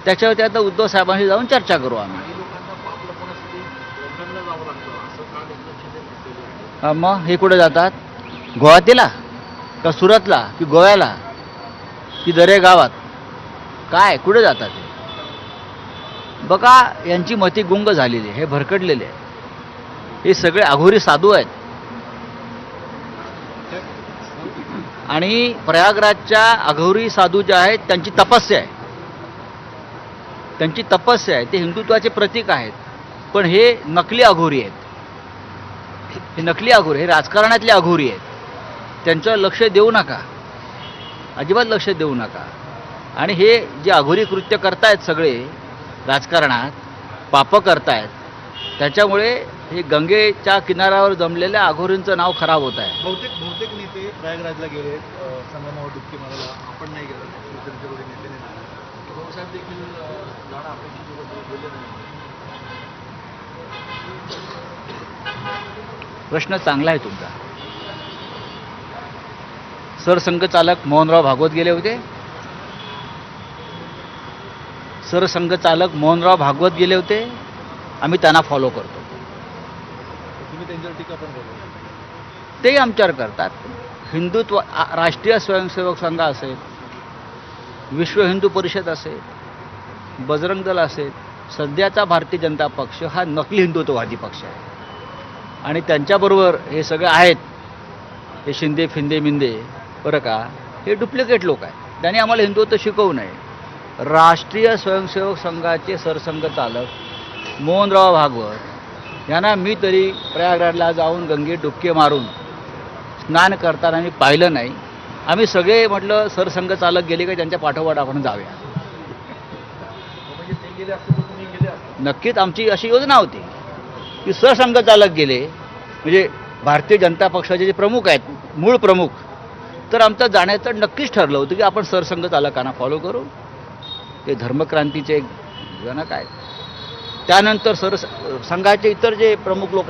त्याच्यावरती आता उद्धव साहेबांशी जाऊन चर्चा करू आम्ही. मग हे कुठे जातात? गुवाहाटीला का सुरतला की गोव्याला की दरे गावात? काय कुठे जातात हे? बघा, यांची मती गुंग झालेली आहे, हे भरकडलेले आहे. हे सगळे अघोरी साधू आहेत. आणि प्रयागराजच्या अघोरी साधू जे आहेत त्यांची तपस्या आहे, त्यांची तपस्या आहे. ते हिंदुत्वाचे प्रतीक आहेत, पण हे नकली अघोरी आहेत. हे नकली अघोरी, हे राजकारणातले अघोरी आहेत. त्यांच्यावर लक्ष देऊ नका, अजिबात लक्ष देऊ नका. आणि हे जे अघोरी कृत्य करतायत सगळे राजकारणात, पापं करतायत, त्याच्यामुळे हे गंगेच्या किनाऱ्यावर जमलेल्या अघोरींचं नाव खराब होत आहे. बहुतेक नेते प्रयागराजला गेले, संगमावर डुबकी मारायला. आपण नाही गेलो, नेते नाही. साहेब देखील जाणं अपेक्षित होतं, गेले नाही. प्रश्न चांगला आहे तुमचा. सरसंघचालक मोहनराव भागवत गेले होते. सरसंघचालक मोहनराव भागवत गेले होते. आम्ही त्यांना फॉलो करतो. तुम्ही त्यांच्यावर टीका पण करता. तेही आमच्यावर करतात. हिंदुत्व, राष्ट्रीय स्वयंसेवक संघ असेल, विश्व हिंदू परिषद असेल, बजरंग दल असेल, सध्याचा भारतीय जनता पक्ष हा नकली हिंदुत्ववादी पक्ष आहे. आणि त्यांच्याबरोबर हे सगळे आहेत, हे शिंदे फिंदे मिंदे, बरं का, हे डुप्लिकेट लोक आहेत. त्यांनी आम्हाला हिंदुत्व शिकवू नये. राष्ट्रीय स्वयंसेवक संघाचे सरसंघचालक मोहनराव भागवत यांना मी तरी प्रयागराजला जाऊन गंगेत डुबके मारून स्नान करताना मी पाहिलं नाही. आम्ही सगळे म्हटलं सरसंघचालक गेले का त्यांच्या पाठोपाठ आपण जाऊया. म्हणजे ते गेले असते तर तुम्ही गेले असते. नक्कीच आमची अशी योजना होती की सरसंघचालक गेले म्हणजे भारतीय जनता पक्षाचे जे प्रमुख आहेत, मूळ प्रमुख, तर आमचं जाण्याचं नक्कीच ठरलं होतं की आपण सरसंघचालकांना फॉलो करू. ते धर्मक्रांतीचे जनक आहेत. त्यानंतर संघाचे इतर जे प्रमुख लोक आहेत